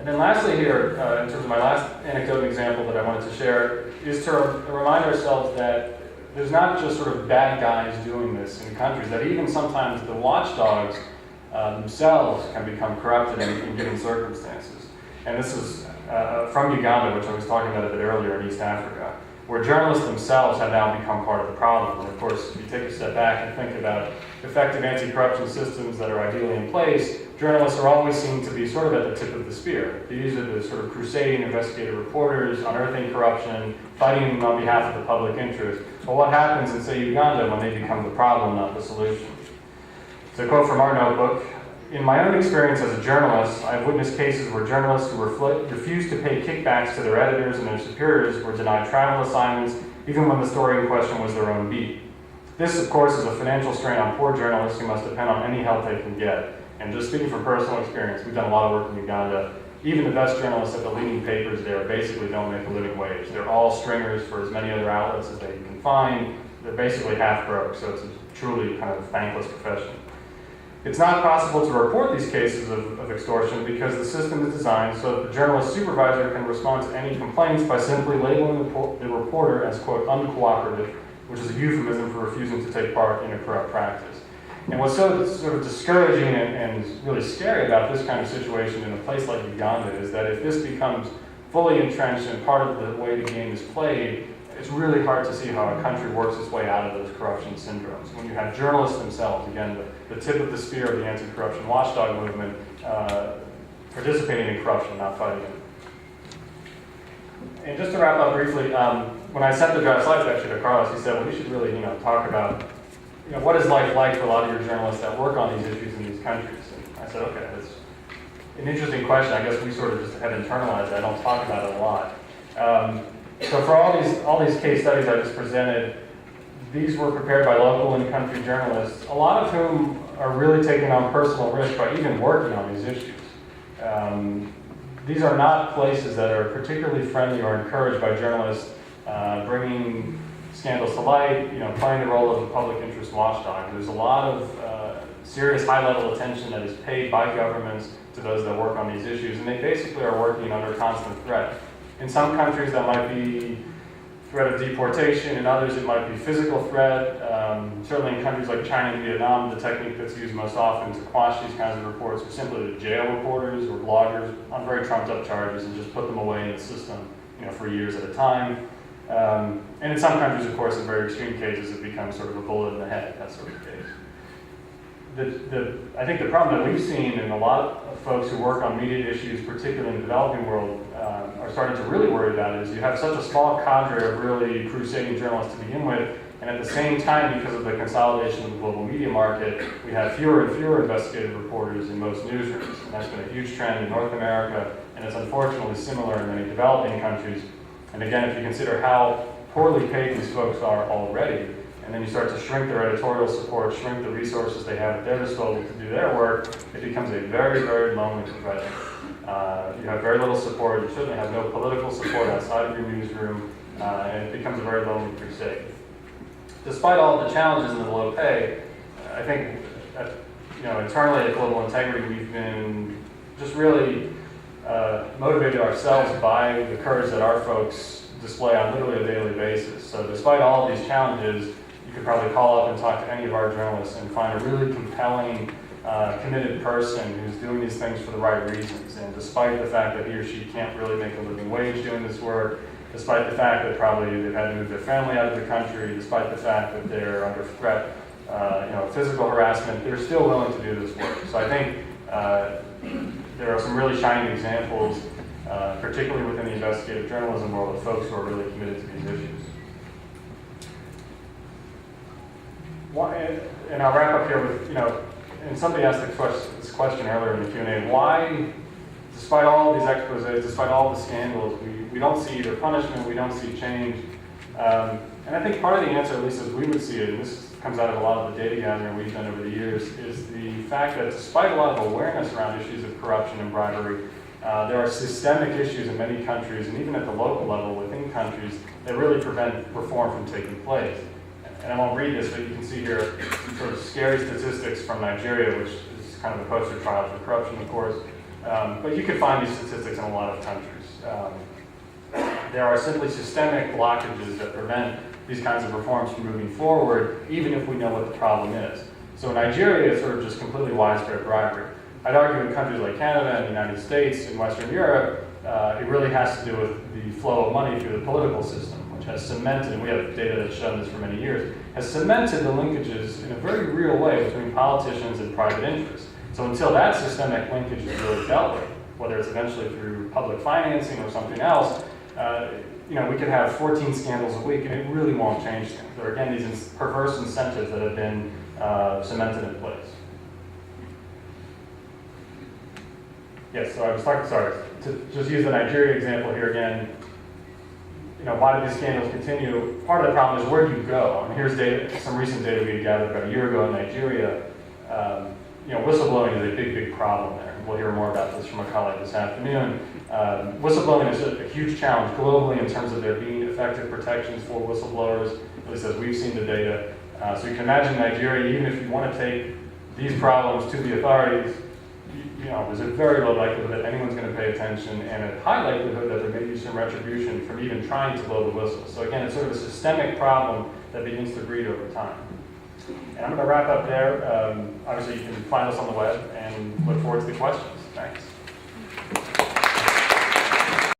And then lastly here, in terms of my last anecdote and example that I wanted to share, is to remind ourselves that there's not just sort of bad guys doing this in countries, that even sometimes the watchdogs themselves can become corrupted in given circumstances. And this is from Uganda, which I was talking about a bit earlier, in East Africa, where journalists themselves have now become part of the problem. And of course, if you take a step back and think about effective anti-corruption systems that are ideally in place, journalists are always seen to be sort of at the tip of the spear. These are the sort of crusading investigative reporters, unearthing corruption, fighting on behalf of the public interest. But what happens in, say, Uganda when they become the problem, not the solution? So a quote from our notebook: "In my own experience as a journalist, I have witnessed cases where journalists who refused to pay kickbacks to their editors and their superiors were denied travel assignments, even when the story in question was their own beat. This, of course, is a financial strain on poor journalists who must depend on any help they can get. And just speaking from personal experience, we've done a lot of work in Uganda. Even the best journalists at the leading papers there basically don't make a living wage. They're all stringers for as many other outlets as they can find. They're basically half broke, so it's a truly kind of thankless profession. It's not possible to report these cases of extortion because the system is designed so that the journalist supervisor can respond to any complaints by simply labeling the reporter as, quote, uncooperative, which is a euphemism for refusing to take part in a corrupt practice. And what's so sort of discouraging and really scary about this kind of situation in a place like Uganda is that if this becomes fully entrenched and part of the way the game is played, it's really hard to see how a country works its way out of those corruption syndromes. When you have journalists themselves, again, the tip of the spear of the anti-corruption watchdog movement, participating in corruption, not fighting it. And just to wrap up briefly, when I sent the draft slides actually to Carlos, he said, well, you should really talk about what is life like for a lot of your journalists that work on these issues in these countries? And I said, okay, that's an interesting question. I guess we sort of just have internalized it. I don't talk about it a lot. So for all these case studies I just presented, these were prepared by local and country journalists, a lot of whom are really taking on personal risk by even working on these issues. These are not places that are particularly friendly or encouraged by journalists bringing scandals to light, playing the role of a public interest watchdog. There's a lot of serious high-level attention that is paid by governments to those that work on these issues, and they basically are working under constant threat. In some countries that might be threat of deportation, in others it might be physical threat. Certainly in countries like China and Vietnam, the technique that's used most often to quash these kinds of reports is simply to jail reporters or bloggers on very trumped up charges and just put them away in the system for years at a time. And in some countries, of course, in very extreme cases, it becomes sort of a bullet in the head, that sort of case. I think the problem that we've seen, and a lot of folks who work on media issues, particularly in the developing world, are starting to really worry about is you have such a small cadre of really crusading journalists to begin with, and at the same time, because of the consolidation of the global media market, we have fewer and fewer investigative reporters in most newsrooms. And that's been a huge trend in North America, and it's unfortunately similar in many developing countries. And again, if you consider how poorly paid these folks are already, and then you start to shrink their editorial support, shrink the resources they have at their disposal to do their work, it becomes a very, very lonely profession. You have very little support. You certainly have no political support outside of your newsroom, and it becomes a very lonely crusade. Despite all the challenges and the low pay, I think internally at Global Integrity, we've been just really motivated ourselves by the courage that our folks display on literally a daily basis. So despite all of these challenges, you could probably call up and talk to any of our journalists and find a really compelling, committed person who's doing these things for the right reasons. And despite the fact that he or she can't really make a living wage doing this work, despite the fact that probably they've had to move their family out of the country, despite the fact that they're under threat, physical harassment, they're still willing to do this work. So I think there are some really shining examples, particularly within the investigative journalism world, of folks who are really committed to these issues. And I'll wrap up here with, and somebody asked this question earlier in the Q&A, why, despite all these exposés, despite all the scandals, we don't see either punishment, we don't see change. And I think part of the answer, at least as we would see it, and this comes out of a lot of the data gathering we've done over the years, is the fact that despite a lot of awareness around issues of corruption and bribery, there are systemic issues in many countries, and even at the local level within countries, that really prevent reform from taking place. And I won't read this, but you can see here some sort of scary statistics from Nigeria, which is kind of a poster child for corruption, of course. But you can find these statistics in a lot of countries. There are simply systemic blockages that prevent these kinds of reforms from moving forward, even if we know what the problem is. So in Nigeria, it's sort of just completely widespread bribery. I'd argue in countries like Canada and the United States and Western Europe, it really has to do with the flow of money through the political system, which has cemented, and we have data that's shown this for many years, has cemented the linkages in a very real way between politicians and private interests. So until that systemic linkage is really dealt with, whether it's eventually through public financing or something else, we could have 14 scandals a week and it really won't change things. There are, again, these perverse incentives that have been cemented in place. Yes, so I was talking, to just use the Nigeria example here again, why do these scandals continue? Part of the problem is where do you go? I mean, here's data, some recent data we had gathered about a year ago in Nigeria. Whistleblowing is a big, big problem there. We'll hear more about this from a colleague this afternoon. Whistleblowing is a huge challenge globally in terms of there being effective protections for whistleblowers, at least as we've seen the data. So you can imagine Nigeria, even if you want to take these problems to the authorities, there's a very low likelihood that anyone's going to pay attention and a high likelihood that there may be some retribution from even trying to blow the whistle. So again, it's sort of a systemic problem that begins to breed over time. And I'm going to wrap up there. Obviously, you can find us on the web and look forward to the questions. Thanks.